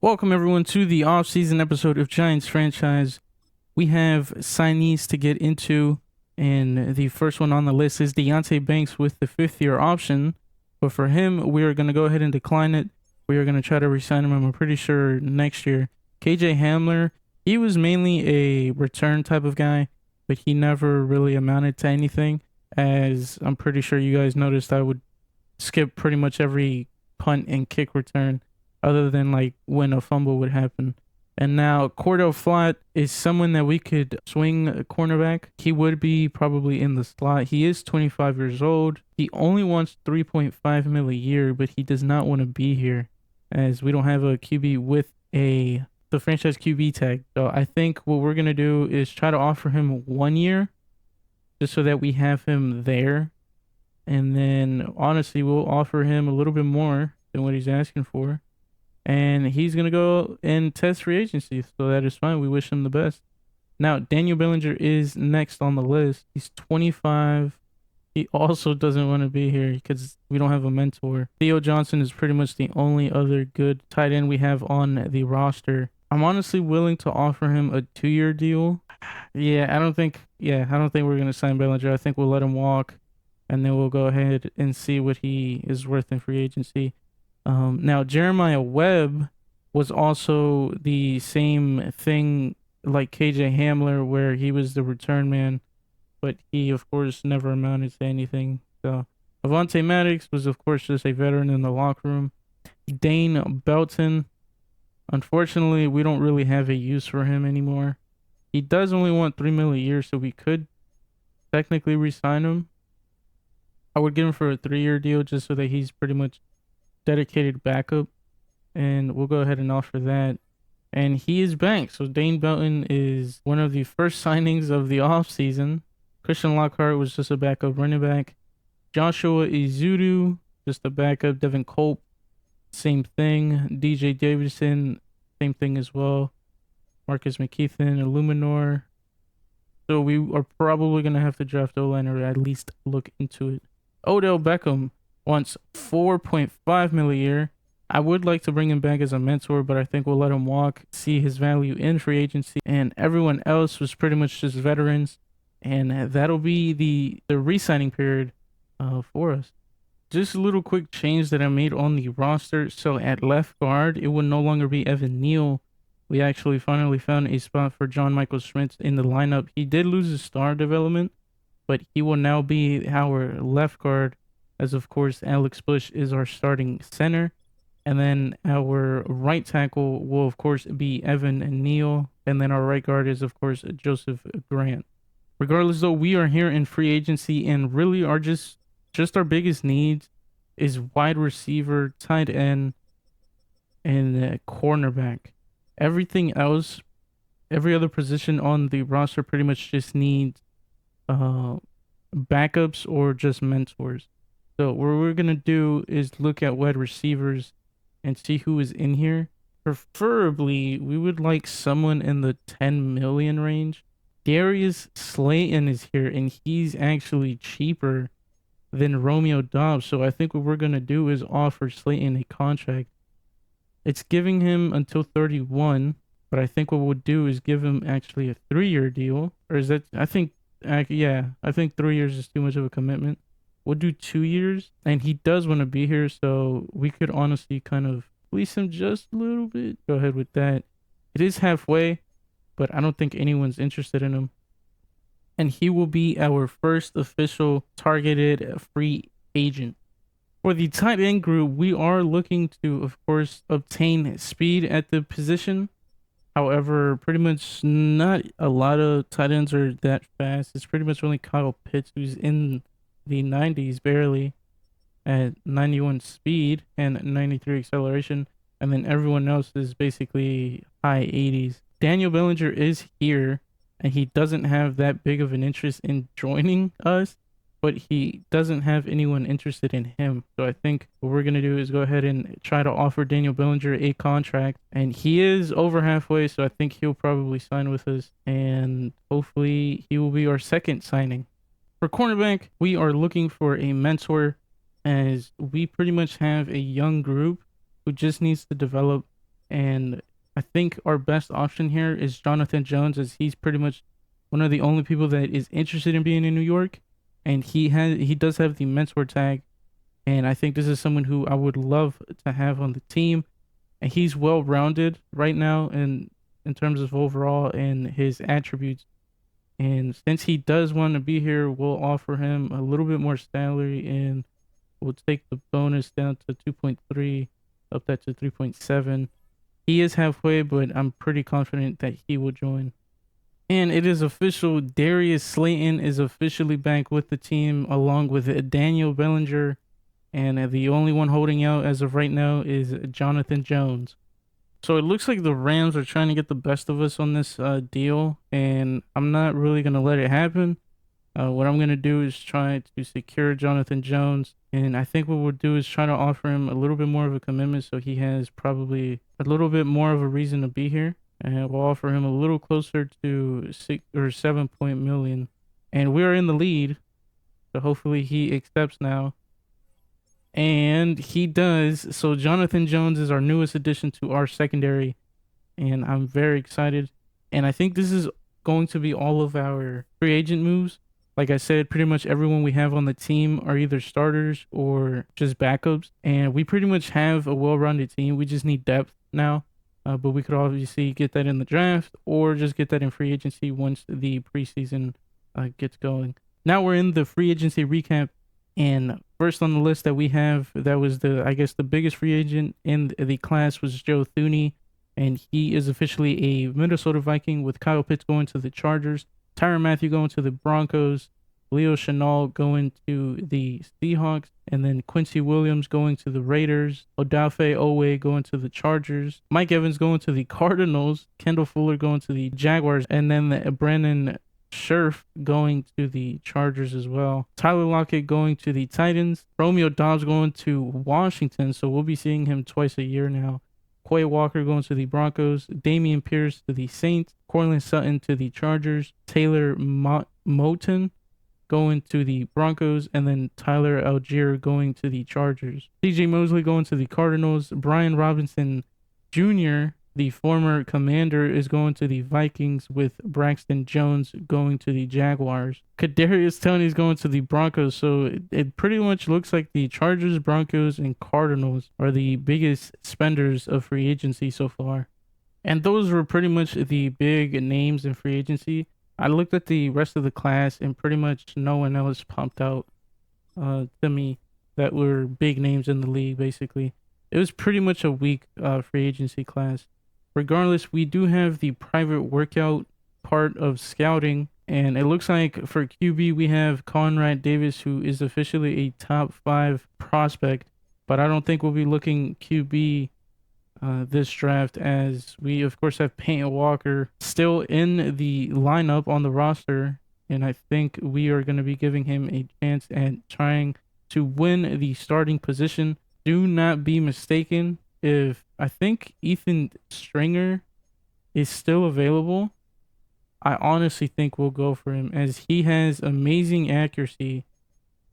Welcome everyone to the off-season episode of Giants Franchise. We have signees to get into, and the first one on the list is Deontay Banks with the fifth-year option. But for him, we are going to go ahead and decline it. We are going to try to re-sign him, I'm pretty sure, next year. KJ Hamler, he was mainly a return type of guy, but he never really amounted to anything. As I'm pretty sure you guys noticed, I would skip pretty much every punt and kick return other than like when a fumble would happen. And now Cordell Flott is someone that we could swing a cornerback. He would be probably in the slot. He is 25 years old. He only wants 3.5 mil a year, but he does not want to be here as we don't have a QB with the franchise QB tag. So I think what we're gonna do is try to offer him 1 year just so that we have him there. And then honestly we'll offer him a little bit more than what he's asking for, and he's going to go and test free agency. So that is fine. We wish him the best. Now, Daniel Bellinger is next on the list. He's 25. He also doesn't want to be here because we don't have a mentor. Theo Johnson is pretty much the only other good tight end we have on the roster. I'm honestly willing to offer him a 2-year deal. I don't think we're going to sign Bellinger. I think we'll let him walk, and then we'll go ahead and see what he is worth in free agency. Now, Jeremiah Webb was also the same thing like KJ Hamler, where he was the return man, but he, of course, never amounted to anything. So, Avonte Maddox was, of course, just a veteran in the locker room. Dane Belton, unfortunately, we don't really have a use for him anymore. He does only want 3 mil a year, so we could technically re-sign him. I would give him for a 3-year deal just so that he's pretty much dedicated backup, and we'll go ahead and offer that. And he is back. So Dane Belton is one of the first signings of the offseason. Christian Lockhart was just a backup running back. Joshua Izudu, just a backup. Devin Culp, same thing. DJ Davidson, same thing as well. Marcus McKeithen, Illuminor. So we are probably going to have to draft O-line or at least look into it. Odell Beckham wants 4.5 mil a year. I would like to bring him back as a mentor, but I think we'll let him walk, see his value in free agency. And everyone else was pretty much just veterans. And that'll be the re-signing period for us. Just a little quick change that I made on the roster. So at left guard, it will no longer be Evan Neal. We actually finally found a spot for John Michael Schmitz in the lineup. He did lose his star development, but he will now be our left guard, as of course Alex Bush is our starting center. And then our right tackle will of course be Evan and Neal. And then our right guard is of course Joseph Grant. Regardless though, we are here in free agency, and really are just our biggest needs is wide receiver, tight end, and cornerback. Everything else, every other position on the roster pretty much just needs backups or just mentors. So what we're going to do is look at wide receivers and see who is in here. Preferably, we would like someone in the 10 million range. Darius Slayton is here, and he's actually cheaper than Romeo Dobbs. So I think what we're going to do is offer Slayton a contract. It's giving him until 31, but I think what we'll do is give him actually a 3-year deal. Or is that, I think 3 years is too much of a commitment. We'll do 2 years, and he does want to be here, so we could honestly kind of fleece him just a little bit. Go ahead with that. It is halfway, but I don't think anyone's interested in him. And he will be our first official targeted free agent. For the tight end group, we are looking to, of course, obtain speed at the position. However, pretty much not a lot of tight ends are that fast. It's pretty much only Kyle Pitts who's in the 90s barely at 91 speed and 93 acceleration, and then everyone else is basically high 80s. Daniel Bellinger is here, and he doesn't have that big of an interest in joining us, but he doesn't have anyone interested in him. So I think what we're going to do is go ahead and try to offer Daniel Bellinger a contract, and he is over halfway, so I think he'll probably sign with us, and hopefully he will be our second signing. For cornerback, we are looking for a mentor, as we pretty much have a young group who just needs to develop And I think our best option here is Jonathan Jones, as he's pretty much one of the only people that is interested in being in New York, and he does have the mentor tag, and I think this is someone who I would love to have on the team. And he's well rounded right now in terms of overall and his attributes. And since he does want to be here, we'll offer him a little bit more salary and we'll take the bonus down to 2.3, up that to 3.7. He is halfway, but I'm pretty confident that he will join. And it is official. Darius Slayton is officially back with the team, along with Daniel Bellinger. And the only one holding out as of right now is Jonathan Jones. So it looks like the Rams are trying to get the best of us on this deal, and I'm not really going to let it happen. What I'm going to do is try to secure Jonathan Jones, and I think what we'll do is try to offer him a little bit more of a commitment so he has probably a little bit more of a reason to be here. And we'll offer him a little closer to 6 or 7 point million. And we're in the lead, so hopefully he accepts now. And he does. So Jonathan Jones is our newest addition to our secondary, and I'm very excited. And I think this is going to be all of our free agent moves. Like I said, pretty much everyone we have on the team are either starters or just backups, and we pretty much have a well-rounded team. We just need depth now, but we could obviously get that in the draft or just get that in free agency once the preseason gets going. Now we're in the free agency recap. And first on the list that we have, that was I guess the biggest free agent in the class was Joe Thuney, and he is officially a Minnesota Viking, with Kyle Pitts going to the Chargers, Tyrann Mathieu going to the Broncos, Leo Chenal going to the Seahawks, and then Quincy Williams going to the Raiders, Odafe Owe going to the Chargers, Mike Evans going to the Cardinals, Kendall Fuller going to the Jaguars, and then Brandon Scherf going to the Chargers as well. Tyler Lockett going to the Titans. Romeo Dobbs going to Washington, so we'll be seeing him twice a year now. Quay Walker going to the Broncos. Damian Pierce to the Saints. Courtland Sutton to the Chargers. Taylor Moton going to the Broncos. And then Tyler Algier going to the Chargers. CJ Mosley going to the Cardinals. Brian Robinson Jr., the former Commander, is going to the Vikings, with Braxton Jones going to the Jaguars. Kadarius Toney is going to the Broncos, so it pretty much looks like the Chargers, Broncos, and Cardinals are the biggest spenders of free agency so far. And those were pretty much the big names in free agency. I looked at the rest of the class, and pretty much no one else pumped out to me that were big names in the league, basically. It was pretty much a weak free agency class. Regardless, we do have the private workout part of scouting, and it looks like for QB we have Conrad Davis, who is officially a top 5 prospect, but I don't think we'll be looking QB this draft, as we of course have Peyton Walker still in the lineup on the roster, and I think we are going to be giving him a chance at trying to win the starting position. Do not be mistaken if I think Ethan Stringer is still available. I honestly think we'll go for him, as he has amazing accuracy,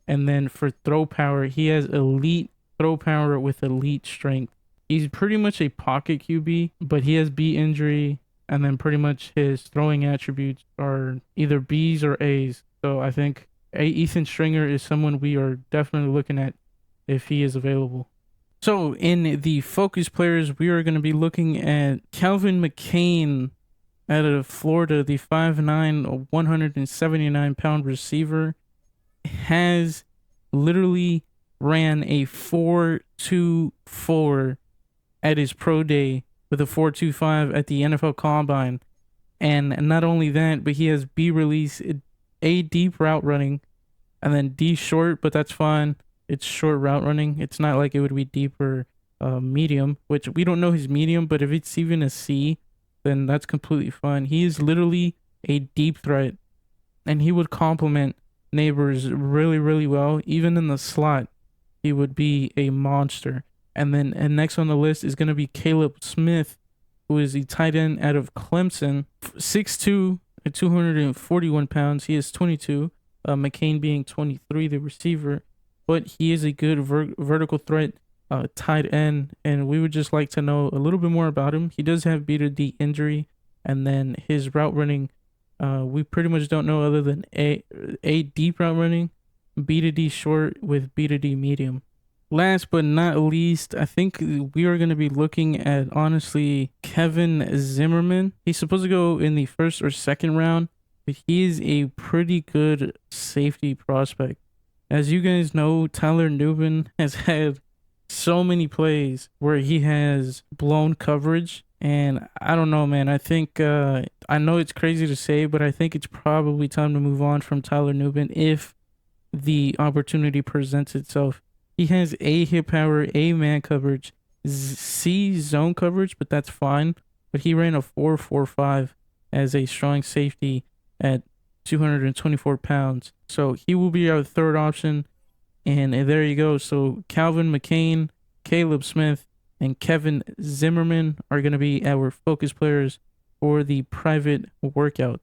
and then for throw power, he has elite throw power with elite strength. He's pretty much a pocket QB, but he has B injury, and then pretty much his throwing attributes are either B's or A's. So I think Ethan Stringer is someone we are definitely looking at if he is available. So in the focus players, we are going to be looking at Calvin McCain out of Florida, the 5'9", 179-pound receiver. Has literally ran a 4.24 at his pro day with a 4.25 at the NFL Combine. And not only that, but he has B release, A deep route running, and then D short, but that's fine. It's short route running. It's not like it would be deep or medium, which we don't know his medium, but if it's even a C, then that's completely fine. He is literally a deep threat, and he would complement Neighbors really, really well. Even in the slot, he would be a monster. And then next on the list is going to be Caleb Smith, who is the tight end out of Clemson. 6'2", at 241 pounds. He is 22. McCain being 23, the receiver. But he is a good vertical threat. tight end, and we would just like to know a little bit more about him. He does have B to D injury, and then his route running, we pretty much don't know other than A deep route running, B to D short with B to D medium. Last but not least, I think we are going to be looking at, honestly, Kevin Zimmerman. He's supposed to go in the first or second round, but he is a pretty good safety prospect. As you guys know, Tyler Nubin has had so many plays where he has blown coverage. And I don't know, man. I think, I know it's crazy to say, but I think it's probably time to move on from Tyler Nubin if the opportunity presents itself. He has A hit power, A man coverage, C zone coverage, but that's fine. But he ran a 4.45 as a strong safety at 224 pounds. So he will be our third option. And there you go. So Calvin McCain, Caleb Smith, and Kevin Zimmerman are going to be our focus players for the private workout.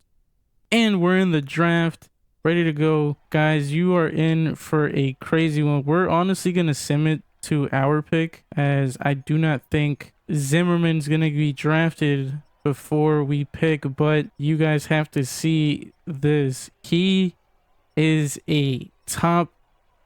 And we're in the draft, ready to go. Guys, you are in for a crazy one. We're honestly going to sim it to our pick, as I do not think Zimmerman's going to be drafted before we pick, but you guys have to see this. He is a top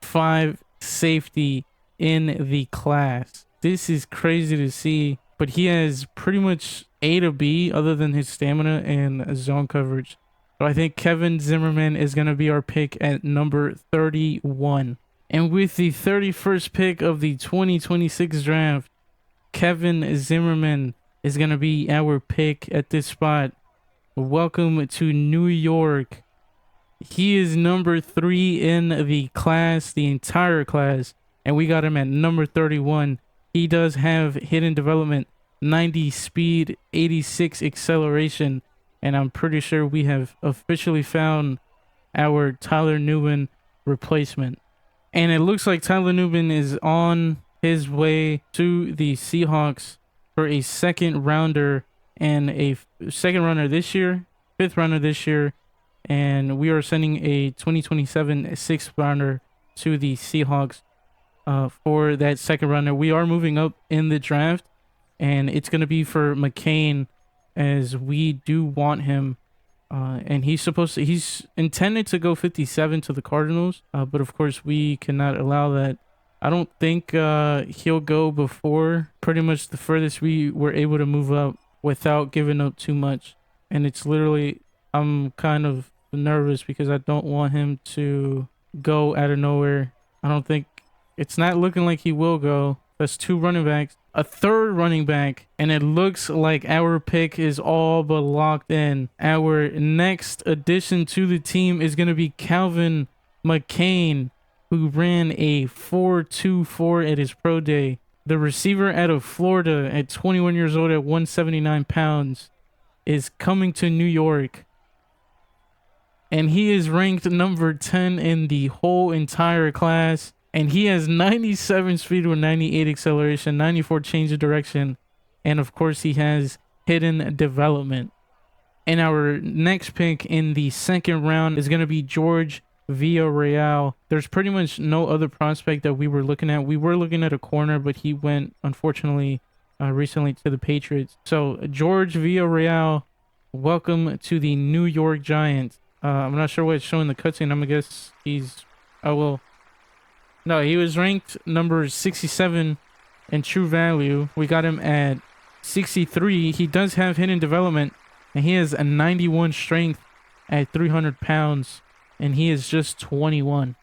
5 safety in the class. This is crazy to see, but he has pretty much A to B other than his stamina and zone coverage. So I think Kevin Zimmerman is going to be our pick at number 31. And with the 31st pick of the 2026 draft, Kevin Zimmerman is going to be our pick at this spot. Welcome to New York. He is number 3 in the class, the entire class, and we got him at number 31. He does have hidden development, 90 speed, 86 acceleration, and I'm pretty sure we have officially found our Tyler Nubin replacement. And it looks like Tyler Nubin is on his way to the Seahawks for a second rounder and a second runner this year, fifth runner this year, and we are sending a 2027 sixth rounder to the Seahawks for that second runner. We are moving up in the draft, and it's going to be for McCain, as we do want him. And he's intended to go 57 to the Cardinals, but of course we cannot allow that. I don't think he'll go before pretty much the furthest we were able to move up without giving up too much. And it's literally, I'm kind of nervous because I don't want him to go out of nowhere. I don't think, it's not looking like he will go. That's 2 running backs, a third running back, and it looks like our pick is all but locked in. Our next addition to the team is going to be Calvin McCain, who ran a 4.24 at his pro day. The receiver out of Florida at 21 years old at 179 pounds is coming to New York. And he is ranked number 10 in the whole entire class. And he has 97 speed with 98 acceleration, 94 change of direction. And of course, he has hidden development. And our next pick in the second round is going to be George Villarreal. There's pretty much no other prospect that we were looking at. We were looking at a corner, but he went, unfortunately, recently to the Patriots. So George Villarreal, welcome to the New York Giants. I'm not sure what it's showing the cutscene. I'm going to guess he's... Oh, well... No, he was ranked number 67 in true value. We got him at 63. He does have hidden development, and he has a 91 strength at 300 pounds, and he is just 21.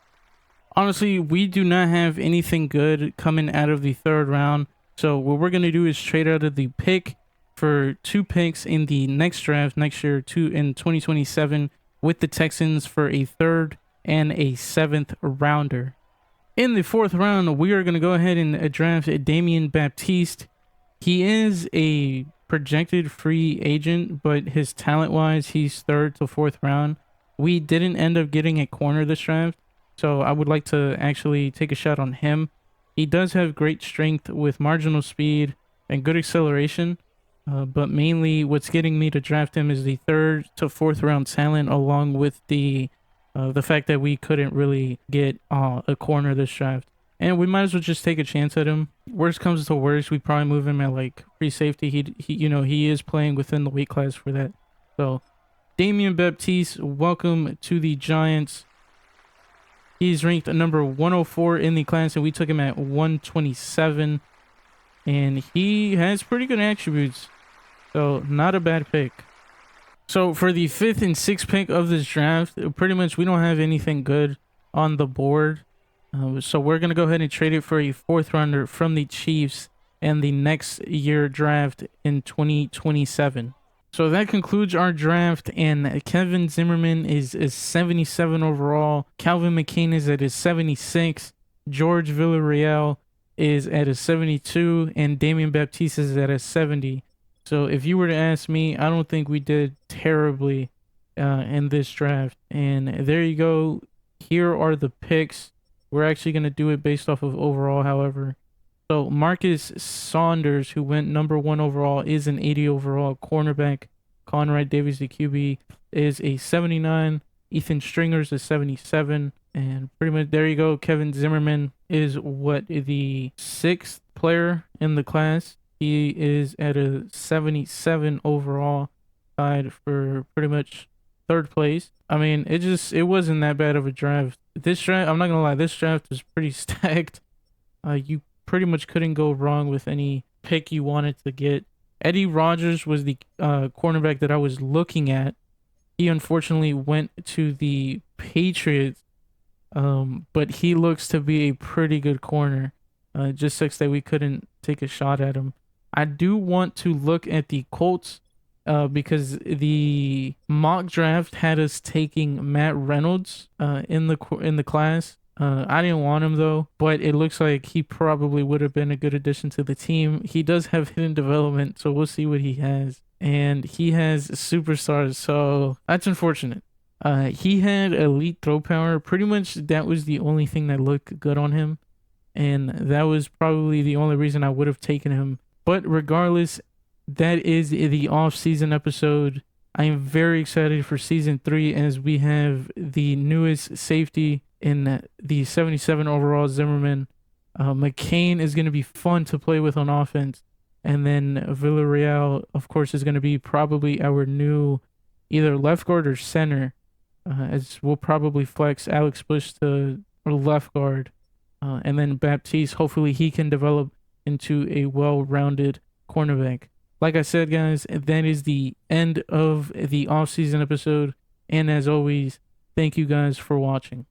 Honestly, we do not have anything good coming out of the third round, so what we're going to do is trade out of the pick for 2 picks in the next draft next year, 2 in 2027, with the Texans for a 3rd and a 7th rounder. In the 4th round, we are going to go ahead and draft Damian Baptiste. He is a projected free agent, but his talent-wise, he's 3rd to 4th round. We didn't end up getting a corner this draft, so I would like to actually take a shot on him. He does have great strength with marginal speed and good acceleration, but mainly what's getting me to draft him is the 3rd to 4th round talent, along with the fact that we couldn't really get a corner this draft. And we might as well just take a chance at him. Worst comes to worst, we probably move him at like free safety. He is playing within the weight class for that. So Damian Baptiste, welcome to the Giants. He's ranked number 104 in the class, and we took him at 127. And he has pretty good attributes. So not a bad pick. So for the 5th and 6th pick of this draft, pretty much we don't have anything good on the board. So we're going to go ahead and trade it for a 4th rounder from the Chiefs and the next year draft in 2027. So that concludes our draft, and Kevin Zimmerman is 77 overall. Calvin McCain is at his 76. George Villarreal is at a 72, and Damian Baptiste is at a 70. So if you were to ask me, I don't think we did terribly in this draft. And there you go. Here are the picks. We're actually going to do it based off of overall, however. So Marcus Saunders, who went number 1 overall, is an 80 overall cornerback. Conrad Davies, the QB, is a 79. Ethan Stringer's a 77. And pretty much there you go. Kevin Zimmerman is the 6th player in the class. He is at a 77 overall, tied for pretty much 3rd place. I mean, it wasn't that bad of a draft. This draft, I'm not gonna lie, this draft was pretty stacked. You pretty much couldn't go wrong with any pick you wanted to get. Eddie Rogers was the cornerback that I was looking at. He unfortunately went to the Patriots, but he looks to be a pretty good corner. It just sucks that we couldn't take a shot at him. I do want to look at the Colts because the mock draft had us taking Matt Reynolds in the class. I didn't want him though, but it looks like he probably would have been a good addition to the team. He does have hidden development, so we'll see what he has. And he has superstars, so that's unfortunate. He had elite throw power. Pretty much that was the only thing that looked good on him, and that was probably the only reason I would have taken him. But regardless, that is the off-season episode. I am very excited for season 3 as we have the newest safety in the 77 overall Zimmerman. McCain is going to be fun to play with on offense. And then Villarreal, of course, is going to be probably our new either left guard or center, as we'll probably flex Alex Bush to left guard. And then Baptiste, hopefully he can develop into a well-rounded cornerback. Like I said, guys, that is the end of the off-season episode. And as always, thank you guys for watching.